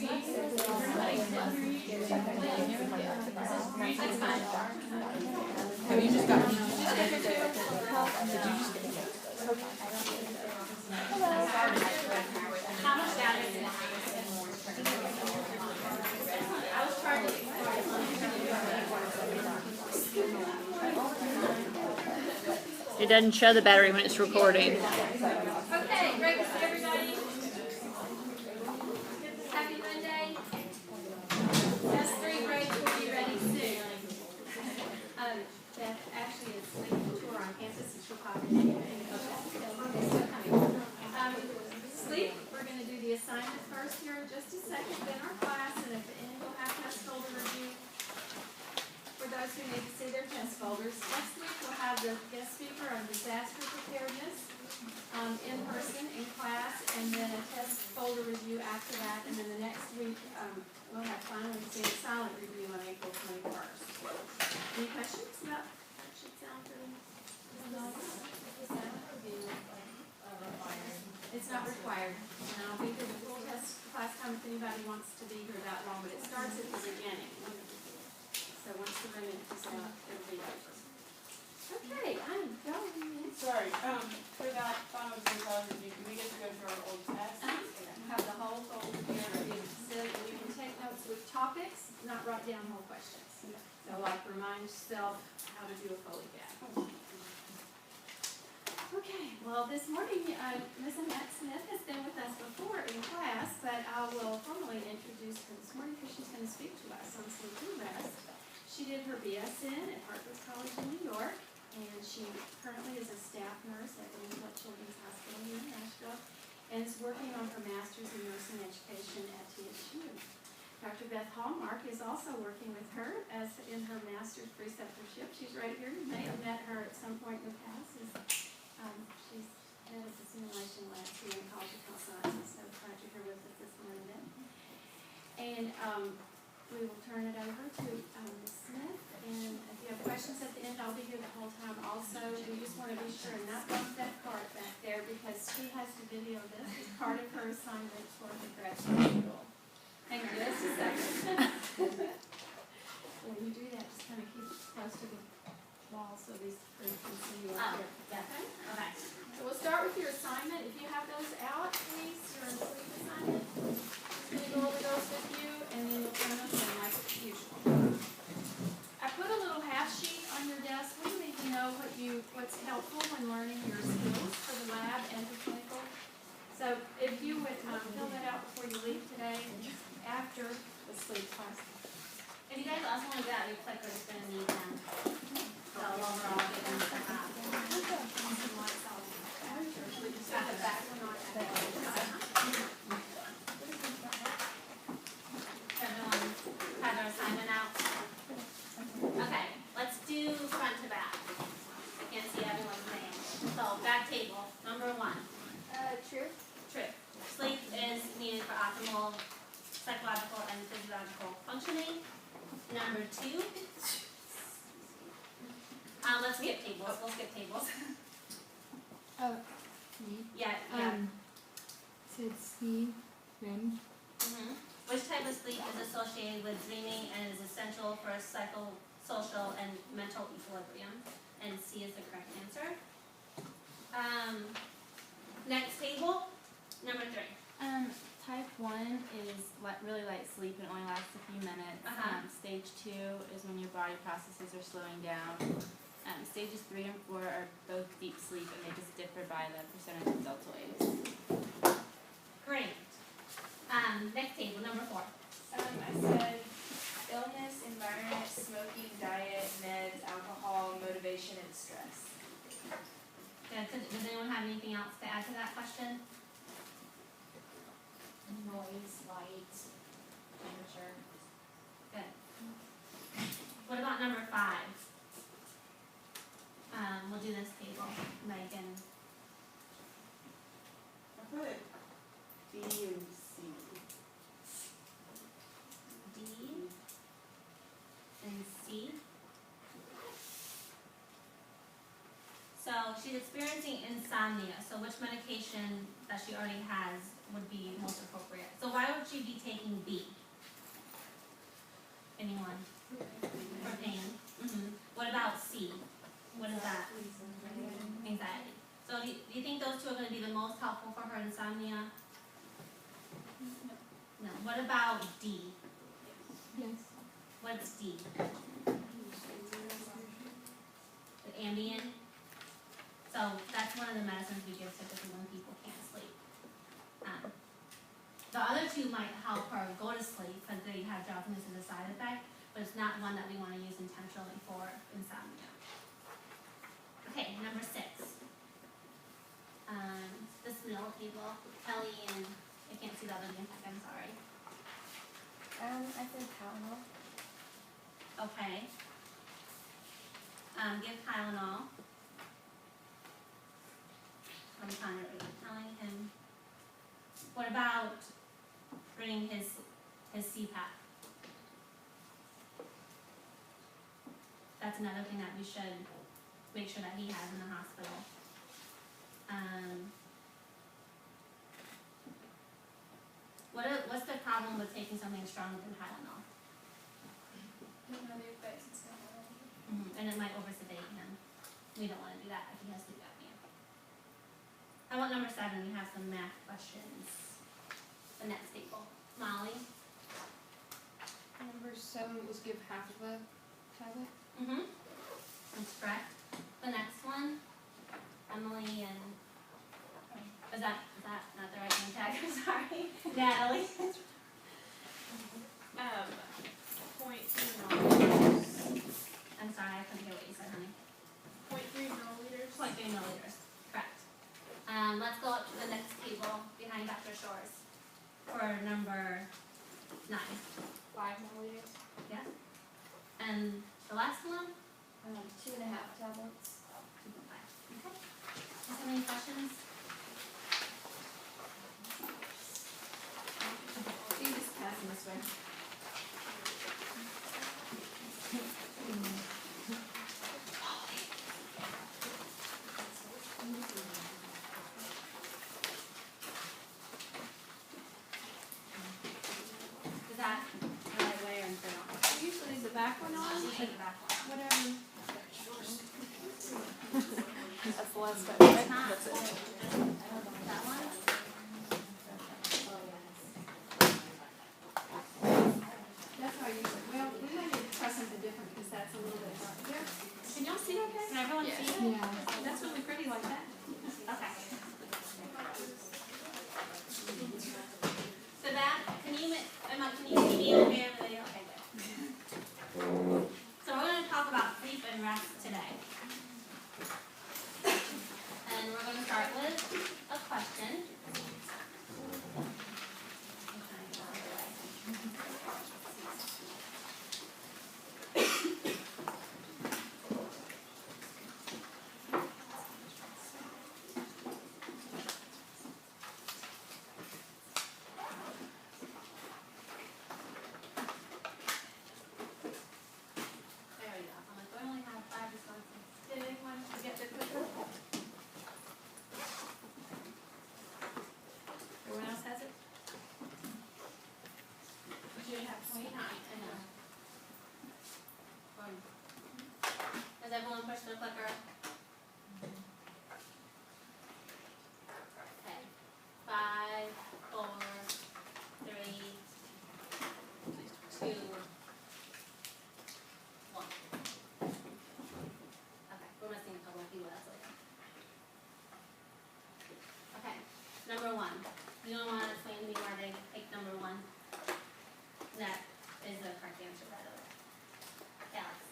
Have you just got How much data is it? I was trying to It doesn't show the battery when it's recording. Okay, great to see everybody. Happy Monday. Test 3 grades will be ready soon. Beth actually is leading the tour on campus in Chicago. Sleep, we're going to do the assignment first here in just a second in our class, and at the end we'll have test folder review for those who need to see their test folders. Next week we'll have the guest speaker on disaster preparedness in person in class, and then a test folder review after that, and then the next week we'll have final exam silent review on April 21st. Any questions about that? Should sound good. It's not required. And I'll be here the full test class time if anybody wants to be here that long, but it starts at the beginning. So once the room is out, it'll be over. Okay, I'm going. Sorry, for that final exam review, do we get to go through our old tests? Have the whole folder here. So you can take notes with topics, not write down whole questions. So like remind yourself how to do a Foley gap. Okay, well this morning Ms. Annette Smith has been with us before in class, but I will formally introduce her this morning because she's going to speak to us on sleep and rest. She did her BSN at Hartford College in New York, and she currently is a staff nurse at the Roosevelt Children's Hospital here in Nashville, and is working on her master's in nursing education at TSU. Dr. Beth Hallmark is also working with her as in her master's preceptorship. She's right here. You may have met her at some point in the past. She's head of the simulation lab here in College of Health Sciences, so glad you're here with us this morning. And we will turn it over to Ms. Smith, and if you have questions at the end, I'll be here the whole time. Also, we just want to be sure and not bump that cart back there because she has to video this as part of her assignment for the graduate school. Hang on just a second. When you do that, just kind of keep it close to the wall so these kids can see you up here. Okay? Okay. So we'll start with your assignment. If you have those out, please, your sleep assignment. I'm going to go over those with you, and then you'll turn those in like usual. I put a little half sheet on your desk. We need to know what's helpful when learning your skills for the lab and for clinical. So if you would fill that out before you leave today, after the sleep class. If you guys also want to grab your clickers, you're going to need them. So overall, get them to have. Got the back one on. Everyone had their assignment out? Okay, let's do front to back. I can't see everyone's name. So, back table, number 1. True. True. Sleep is needed for optimal psychological and physiological functioning. Number 2. Let's skip tables. We'll skip tables. Me? Yeah. Said C, REM. Which type of sleep is associated with dreaming and is essential for psychosocial and mental equilibrium? And C is the correct answer. Next table, number 3. Type 1 is really light sleep and only lasts a few minutes. Stage 2 is when your body processes are slowing down. Stages 3 and 4 are both deep sleep, and they just differ by the percentage of delta waves. Great. Next table, number 4. I said illness, environment, smoking, diet, meds, alcohol, motivation, and stress. Good. Does anyone have anything else to add to that question? Noise, light, temperature. Good. What about number 5? We'll do this table. Megan. I put B and C. D and C. So she's experiencing insomnia, so which medication that she already has would be most appropriate? So why would she be taking B? Anyone? For pain? What about C? What is that? Anxiety. So do you think those two are gonna be the most helpful for her insomnia? No. What about D? Yes. What's D? The Ambien? So that's one of the medicines we give typically when people can't sleep. The other two might help her go to sleep because they have drowsiness as a side effect, but it's not one that we want to use intentionally for insomnia. Okay, number 6. This middle table, Kelly and I can't see the other name tag, I'm sorry. I said Tylenol. Okay. Give Tylenol. I'm trying to read, telling him. What about bringing his CPAP? That's another thing that we should make sure that he has in the hospital. What's the problem with taking something stronger than Tylenol? And it might oversedate him. We don't want to do that if he has sleep apnea. How about number 7? We have some math questions. Annette staple. Molly? Number 7 was give half of a tablet. That's correct. The next one, Emily and, is that not the right name tag? I'm sorry. Natalie. 0.3 milliliters. I'm sorry, I couldn't hear what you said, honey. 0.3 milliliters. 0.3 milliliters. Correct. Let's go up to the next table behind Dr. Shores for number 9. 5 milliliters. Yeah. And the last one? 2.5 tablets. 2.5. Okay. Do you have any questions? You can just pass them this way. Is that the right way or is it off? Usually the back one on, I'll take the back one. whatever. That's the last step, It's not. That one? That's how I use it. Well, we might need to try something different because that's a little bit dark. There. Can y'all see okay? Can everyone Yes. see? Yeah. That's really pretty like that. Okay. So that, Emma, can you see me okay on the video? Okay, good. So we're gonna talk about sleep and rest today. And we're gonna start with a question. There we go. I'm like, we only have 5 responses. Did anyone get their quicker? Everyone else has it? We should have 29. I know. Has everyone pushed their clicker? Okay. 5, 4, 3, 2, 1. Okay, we're missing a couple of people, that's okay. Okay, number 1. You don't want to explain to me why they picked number 1? That is the correct answer, by the way. Alex.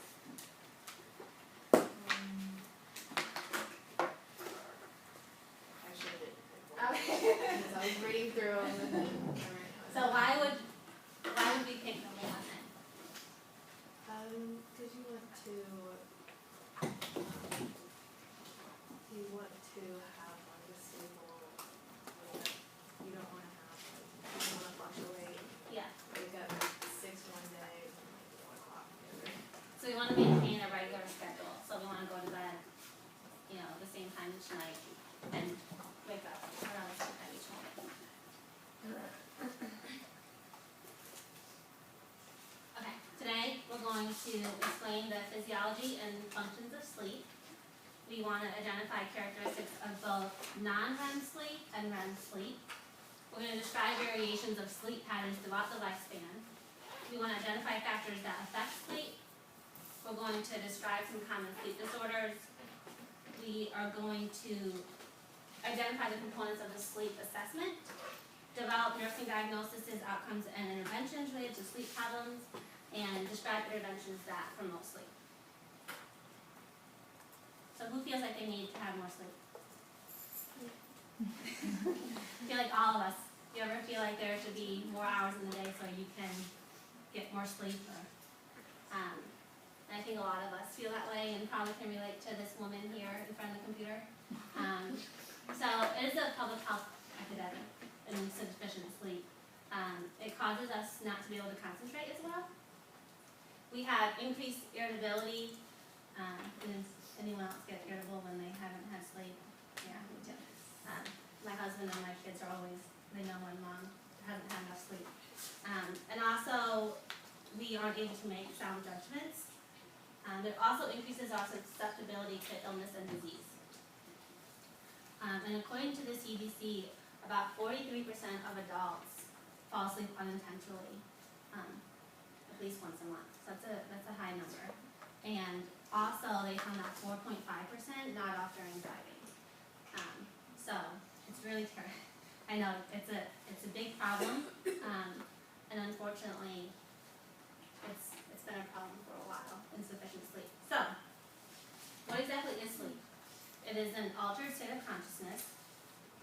the physiology and functions of sleep. We want to identify characteristics of both non-REM sleep and REM sleep. We're going to describe variations of sleep patterns throughout the lifespan. We want to identify factors that affect sleep. We're going to describe some common sleep disorders. We are going to identify the components of the sleep assessment, develop nursing diagnoses, outcomes, and interventions related to sleep problems, and describe interventions that promote sleep. So who feels like they need to have more sleep? I feel like all of us. Do you ever feel like there should be more hours in the day so you can get more sleep? And I think a lot of us feel that way and probably can relate to this woman here in front of the computer. So it is a public health epidemic, insufficient sleep. It causes us not to be able to concentrate as well. We have increased irritability. Does anyone else get irritable when they haven't had sleep? Yeah, me too. My husband and my kids are always, they know when mom hasn't had enough sleep. And also, we aren't able to make sound judgments. It also increases our susceptibility to illness and disease. And according to the CDC, about 43% of adults fall asleep unintentionally, at least once a month. So that's a high number. And also, they found out 4.5% nod off during driving. So it's really terrible. I know it's a big problem, and unfortunately, it's been a problem for a while. Insufficient sleep. So, what exactly is sleep? It is an altered state of consciousness.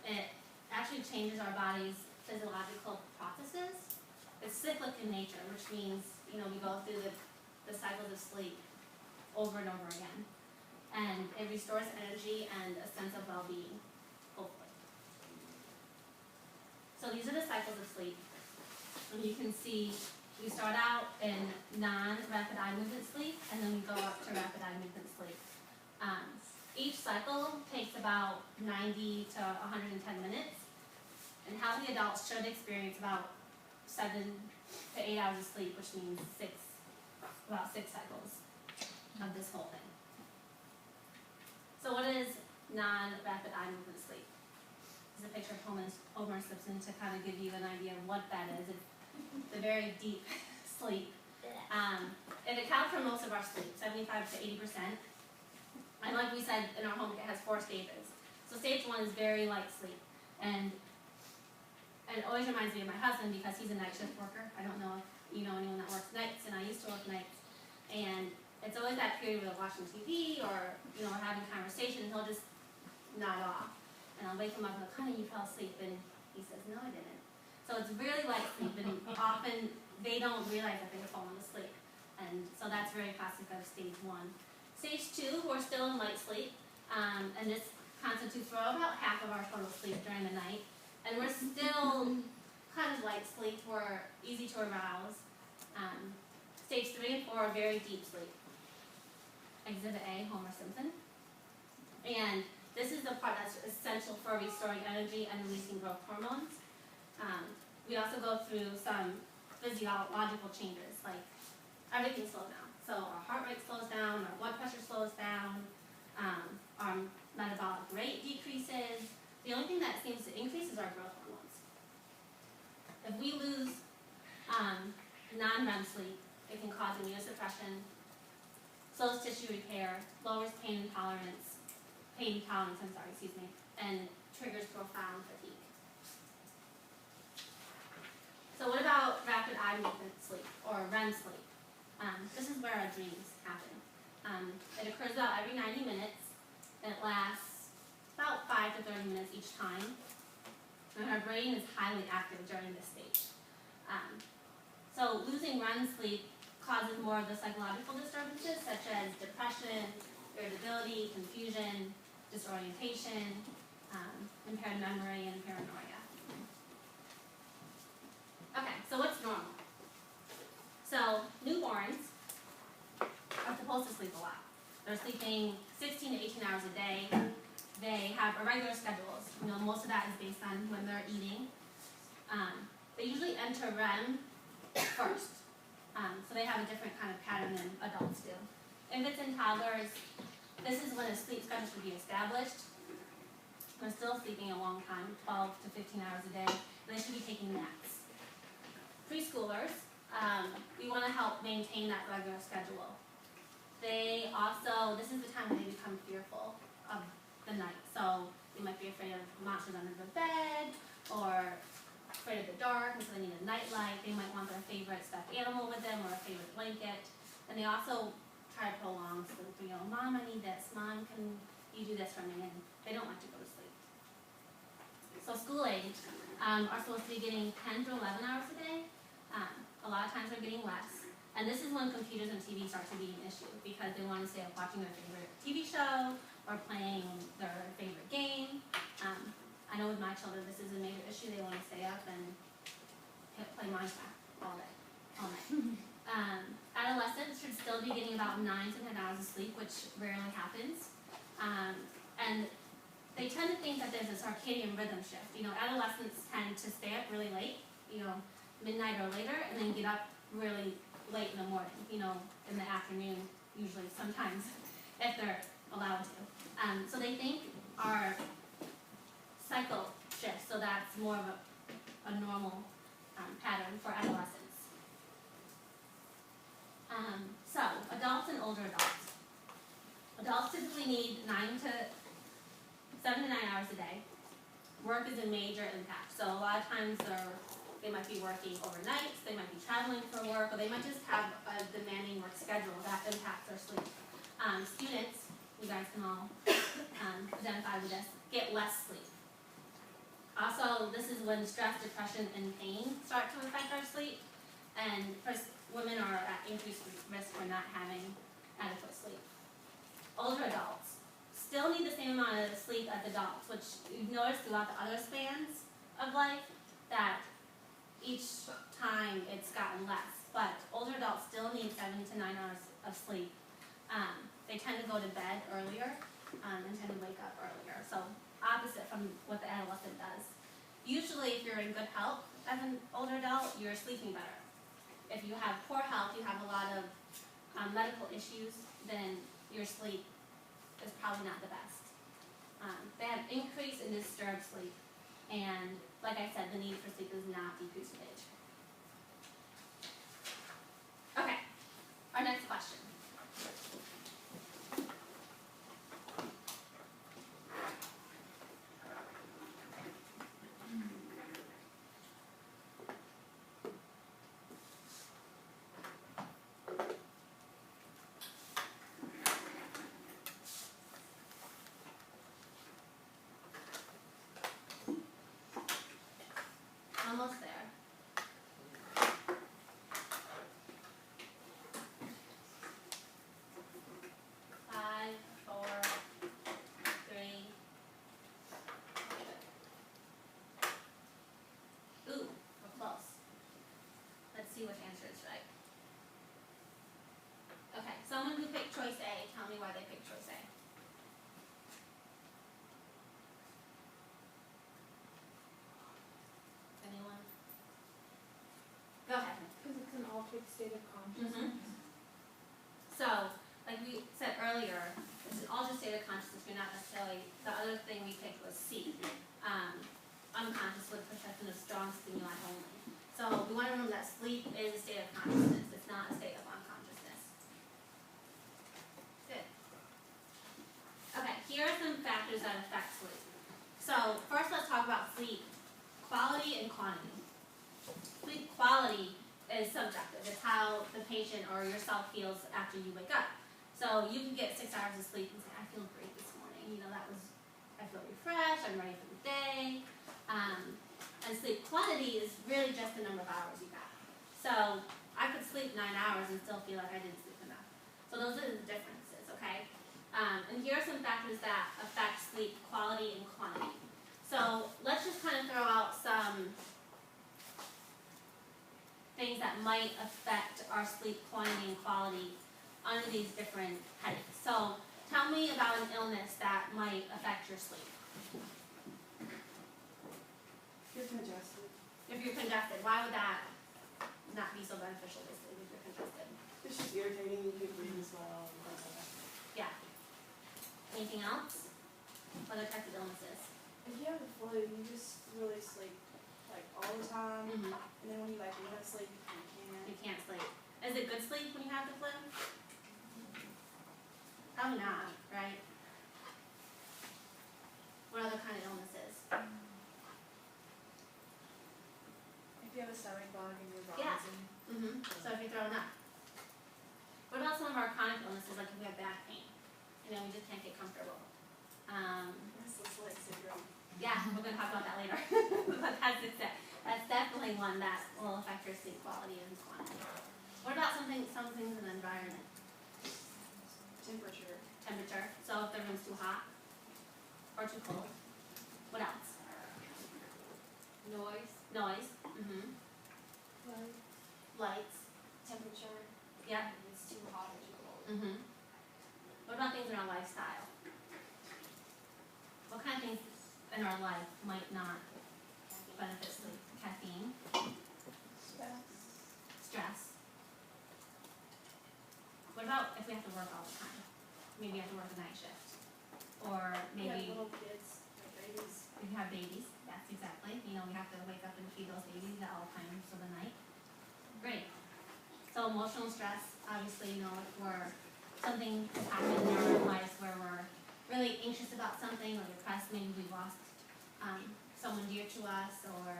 It actually changes our body's physiological processes. It's cyclic in nature, which means we go through the cycles of sleep over and over again, and it restores energy and a sense of well-being. Hopefully. So these are the cycles of sleep. And you can see we start out in non-rapid eye movement sleep, and then we go up to rapid eye movement sleep. Each cycle takes about 90 to 110 minutes, and healthy adults should experience about 7 to 8 hours of sleep, which means about 6 cycles of this whole thing. So what is non-rapid eye movement sleep? This is a picture of Homer Simpson to kind of give you an idea of what that is. It's the very deep sleep. It accounts for most of our sleep, 75 to 80%. And like we said, in our home, it has 4 stages. So stage 1 is very light sleep. And it always reminds me of my husband because he's a night shift worker. I don't know if you know anyone that works nights, and I used to work nights. And it's always that period where we're watching TV or we're having a conversation, and he'll just nod off. And I'll wake him up and I'm like, honey, you fell asleep. And he says, no, I didn't. So it's really light sleep, and often they don't realize that they're falling asleep. And so that's very classic of stage 1. Stage 2, we're still in light sleep, and this constitutes for about half of our total sleep during the night. And we're still kind of light sleep, we're easy to arouse. Stage 3 and 4 are very deep sleep. Exhibit A, Homer Simpson. And this is the part that's essential for restoring energy and releasing growth hormones. We also go through some physiological changes, like everything slows down. So our heart rate slows down, our blood pressure slows down, our metabolic rate decreases. The only thing that seems to increase is our growth hormones. If we lose non-REM sleep, it can cause immunosuppression, slows tissue repair, lowers pain tolerance, and triggers profound fatigue. So what about rapid eye movement sleep, or REM sleep? This is where our dreams happen. It occurs about every 90 minutes, and it lasts about 5 to 30 minutes each time. And our brain is highly active during this stage. So losing REM sleep causes more of the psychological disturbances, such as depression, irritability, confusion, disorientation, impaired memory, and paranoia. Okay, so what's normal? So newborns are supposed to sleep a lot. They're sleeping 16 to 18 hours a day. They have irregular schedules. Most of that is based on when they're eating. They usually enter REM first. So they have a different kind of pattern than adults do. infants and toddlers, this is when a sleep schedule should be established. They're still sleeping a long time, 12 to 15 hours a day, and they should be taking naps. Preschoolers, we want to help maintain that regular schedule. They also, this is the time when they become fearful of the night. So they might be afraid of monsters under the bed, or afraid of the dark, and so they need a nightlight. They might want their favorite stuffed animal with them, or a favorite blanket. And they also try to prolong sleep. You know, Mom, I need this. Mom, can you do this for me? And they don't like to go to sleep. So school age are supposed to be getting 10 to 11 hours a day. A lot of times they're getting less. And this is when computers and TV start to be an issue, because they want to stay up watching their favorite TV show or playing their favorite game. I know with my children this is a major issue. They want to stay up and play Minecraft all night. Adolescents should still be getting about 9 to 10 hours of sleep, which rarely happens. And they tend to think that there's a circadian rhythm shift. You know, adolescents tend to stay up really late, you know, midnight or later, and then get up really late in the morning, you know, in the afternoon, usually, sometimes, if they're allowed to. So they think our cycle shifts, so that's more of a normal pattern for adolescents. So, adults and older adults. Adults typically need 7 to 9 hours a day. Work is a major impact. So a lot of times they might be working overnights, they might be traveling for work, or they might just have a demanding work schedule that impacts their sleep. Students, you guys can all identify with this, get less sleep. Also, this is when stress, depression, and pain start to affect our sleep, and women are at increased risk for not having adequate sleep. Older adults still need the same amount of sleep as adults, which you've noticed throughout the other spans of life that each time it's gotten less. But older adults still need 7 to 9 hours of sleep. They tend to go to bed earlier and tend to wake up earlier. So opposite from what the adolescent does. Usually if you're in good health as an older adult, you're sleeping better. If you have poor health, you have a lot of medical issues, then your sleep is probably not the best. They have increase in disturbed sleep, and like I said, the need for sleep does not decrease with age. Okay, our next question. Almost there. 5, 4, 3. Ooh, we're close. Let's see which answer is right. Okay, someone who picked choice A, tell me why they picked choice A. Anyone? Go ahead. Because it's an altered state of consciousness. So, like we said earlier, it's an altered state of consciousness. You're not necessarily, the other thing we picked was C, unconscious with perception of strong stimuli only. So we want to remember that sleep is a state of consciousness. It's not a state of unconsciousness. Good. Okay, here are some factors that affect sleep. So first let's talk about sleep quality and quantity. Sleep quality is subjective. It's how the patient or yourself feels after you wake up. So you can get 6 hours of sleep and say, I feel great this morning. You know, I feel refreshed, I'm ready for the day. And sleep quantity is really just the number of hours you got. So I could sleep 9 hours and still feel like I didn't sleep enough. So those are the differences, okay? And here are some factors that affect sleep quality and quantity. So let's just kind of throw out some things that might affect our sleep quantity and quality under these different headings. So tell me about an illness that might affect your sleep. You're congested. If you're congested, why would that not be so beneficial to sleep if you're congested? It's just irritating, you can't breathe as well. Yeah. Anything else? Other types of illnesses? If you have the flu, you just really sleep like all the time, Mm-hmm. and then when you like want to sleep, you You can't. can't sleep. Is it good sleep when you have the flu? Probably not, right? What other kind of illnesses? If you have a stomach bug and you're Yeah. vomiting. Mm-hmm. So if you're throwing up. What about some of our chronic illnesses, like if we have back pain? You know, we just can't get comfortable. Restless leg syndrome. Yeah, we're gonna talk about that later. But that's definitely one that will affect your sleep quality and quantity. What about some things in the environment? Temperature. Temperature. So if the room's too hot or too cold. What else? Noise, Noise. Mm-hmm. Lights. temperature, Yep. if it's too hot or too cold. Mm-hmm. What about things in our lifestyle? What kind of things in our life might not benefit sleep? Caffeine. Stress. What about if we have to work all the time? Maybe you have to work a night shift. Or You have maybe little kids, like babies. we have babies. Yes, exactly. You know, we have to wake up and feed those babies at all times of the night. Great. So emotional stress, obviously, you know, if something has happened in our lives where we're really anxious about something or depressed, maybe we lost someone dear to us, or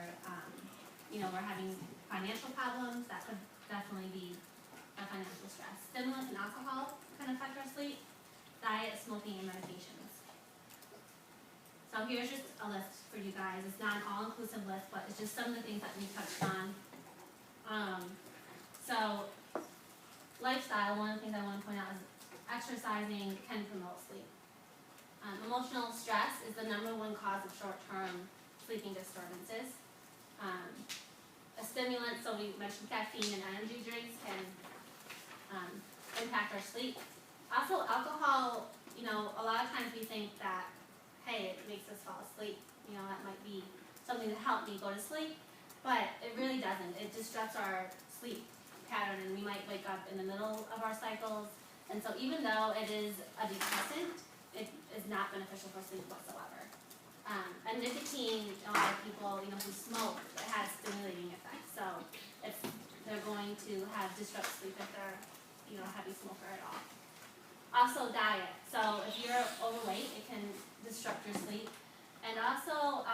you know, we're having financial problems, that could definitely be a financial stress. Stimulants and alcohol can affect our sleep. Diet, smoking, and medications. So here's just a list for you guys. It's not an all-inclusive list, but it's just some of the things that we touched on. So lifestyle, one of the things I want to point out is exercising can promote sleep. Emotional stress is the #1 cause of short-term sleeping disturbances. A stimulant, so we mentioned caffeine and energy drinks, can impact our sleep. Also, alcohol, you know, a lot of times we think that, hey, it makes us fall asleep. You know, that might be something to help me go to sleep, but it really doesn't. It disrupts our sleep pattern, and we might wake up in the middle of our cycles. And so even though it is a depressant, it is not beneficial for sleep whatsoever. And nicotine, a lot of people, you know, who smoke, it has stimulating effects. So they're going to have disrupt sleep if they're, you know, a heavy smoker at all. Also diet. So if you're overweight, it can disrupt your sleep. And also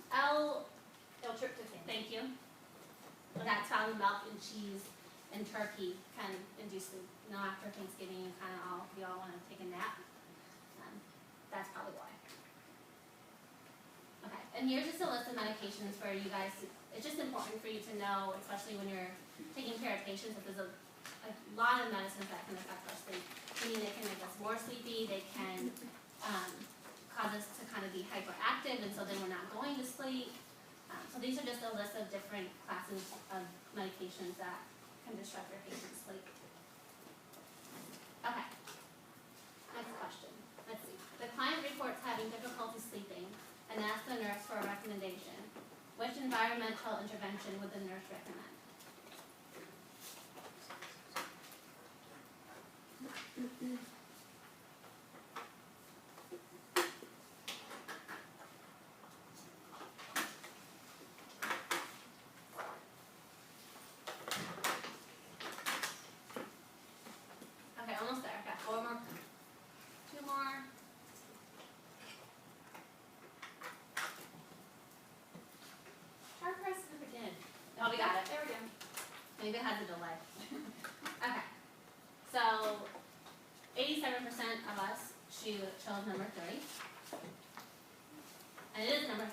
L-tryptophan. thank you. That's found in milk and cheese and turkey can induce sleep. You know, after Thanksgiving, we all want to take a nap. That's probably why. Okay, and here's just a list of medications for you guys. It's just important for you to know, especially when you're taking care of patients, that there's a lot of medicines that can affect our sleep. Meaning they can make us more sleepy, they can cause us to kind of be hyperactive, and so then we're not going to sleep. So these are just a list of different classes of medications that can disrupt your patient's sleep. Okay. Next question. Let's see. The client reports having difficulty sleeping and asks the nurse for a recommendation. Which environmental intervention would the nurse recommend? Okay, almost there. Got 4 more. 2 more. Try pressing it again. Oh, we got it. There we go. Maybe it has a delay. Okay. So, 87% of us chose number 3. And it is number 3.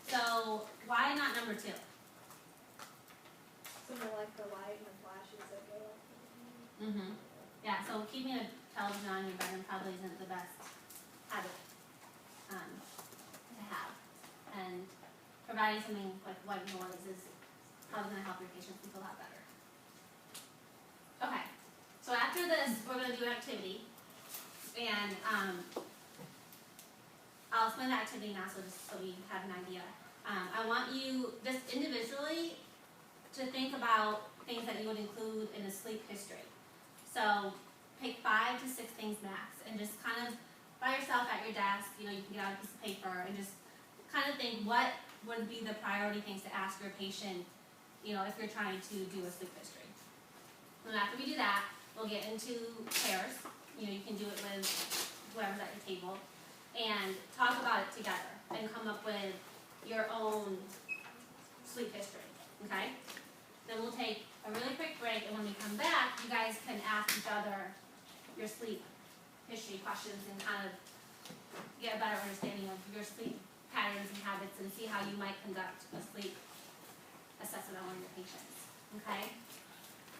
So, why not number 2? Something like the light and the flashes that go off. Mm-hmm. Yeah, so keeping a television on in your bedroom probably isn't the best habit to have. And providing something like white noise is probably going to help your patients feel a lot better. Okay, so after this, we're going to do an activity. And I'll explain the activity now so we have an idea. I want you just individually to think about things that you would include in a sleep history. So pick 5 to 6 things max, and just kind of by yourself at your desk, you can get out a piece of paper and just kind of think what would be the priority things to ask your patient, if you're trying to do a sleep history. And after we do that, we'll get into pairs. You can do it with whoever's at your table, and talk about it together and come up with your own sleep history, okay? Then we'll take a really quick break, and when we come back, you guys can ask each other your sleep history questions and kind of get a better understanding of your sleep patterns and habits, and see how you might conduct a sleep assessment on one of your patients, okay?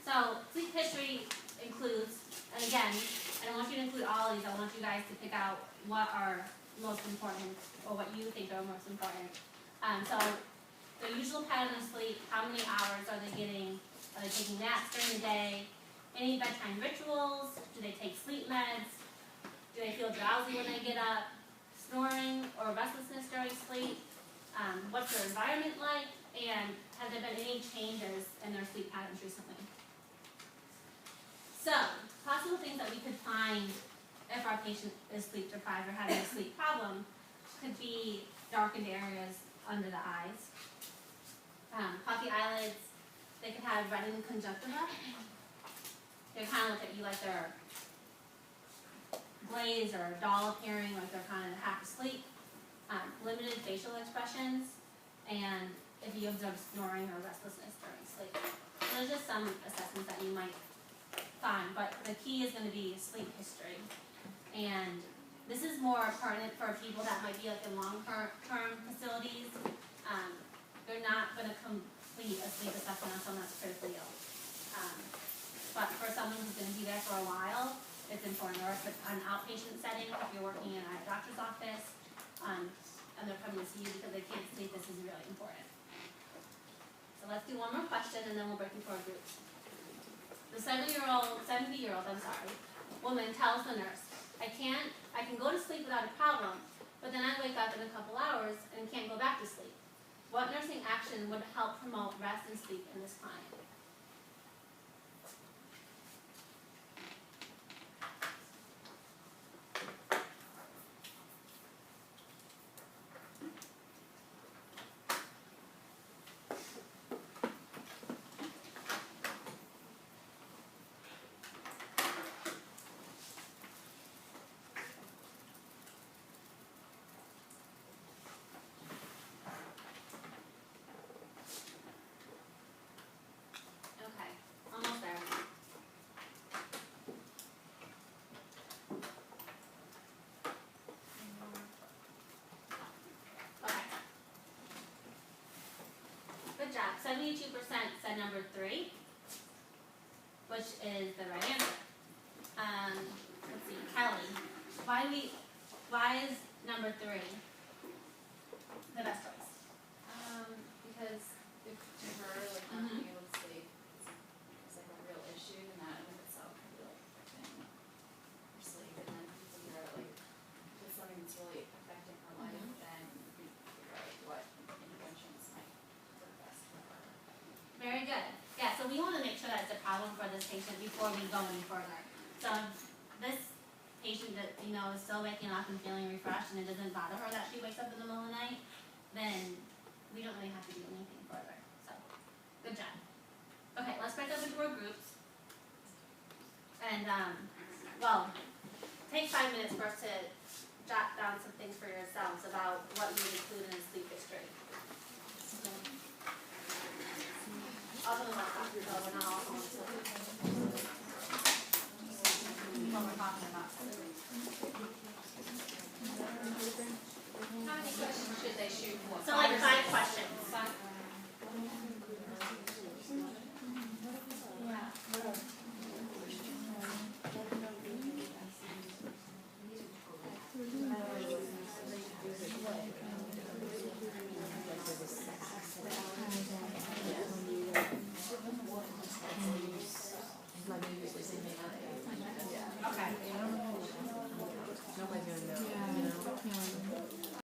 So sleep history includes, and again, I don't want you to include all of these, I want you guys to pick out what are most important, or what you think are most important. So the usual pattern of sleep, how many hours are they getting? Are they taking naps during the day? Any bedtime rituals? Do they take sleep meds? Do they feel drowsy when they get up? Snoring or restlessness during sleep? What's their environment like? And have there been any changes in their sleep patterns recently? So, possible things that we could find if our patient is sleep deprived or having a sleep problem could be darkened areas under the eyes, puffy eyelids. They could have reddened conjunctiva. They kind of look at you like they're glazed or dull appearing, like they're kind of half asleep. Limited facial expressions, and if you observe snoring or restlessness during sleep. So there's just some assessments that you might find, but the key is going to be sleep history. And this is more pertinent for people that might be like in long-term facilities. They're not going to complete a sleep assessment on someone that's critically ill. But for someone who's going to be there for a while, it's important. Or if it's an outpatient setting, if you're working in a doctor's office, and they're coming to see you because they can't sleep, this is really important. So let's do one more question, and then we'll break into our groups. The 70-year-old woman tells the nurse, I can go to sleep without a problem, but then I wake up in a couple hours and can't go back to sleep. What nursing action would help promote rest and sleep in this client? Okay, almost there. Okay. Good job. 72% said number 3, which is the right answer. Let's see, Kelly. Why is number 3 the best choice? Because if to her, like not being able to sleep is like a real issue, and that in of itself can be like affecting her sleep. And then if you figure out like if it's something that's really affecting her life, then you figure out like what interventions might work best for her. Very good. Yeah, so we want to make sure that it's a problem for this patient before we go any further. So if this patient that is still waking up and feeling refreshed, and it doesn't bother her that she wakes up in the middle of the night, then we don't really have to do anything further. So, good job. Okay, let's break up into our groups. And, take 5 minutes for us to jot down some things for yourselves about what you would include in a sleep history. I'll do the laptop, so we're not all on sleep. What we're talking about. How many questions should they shoot for? So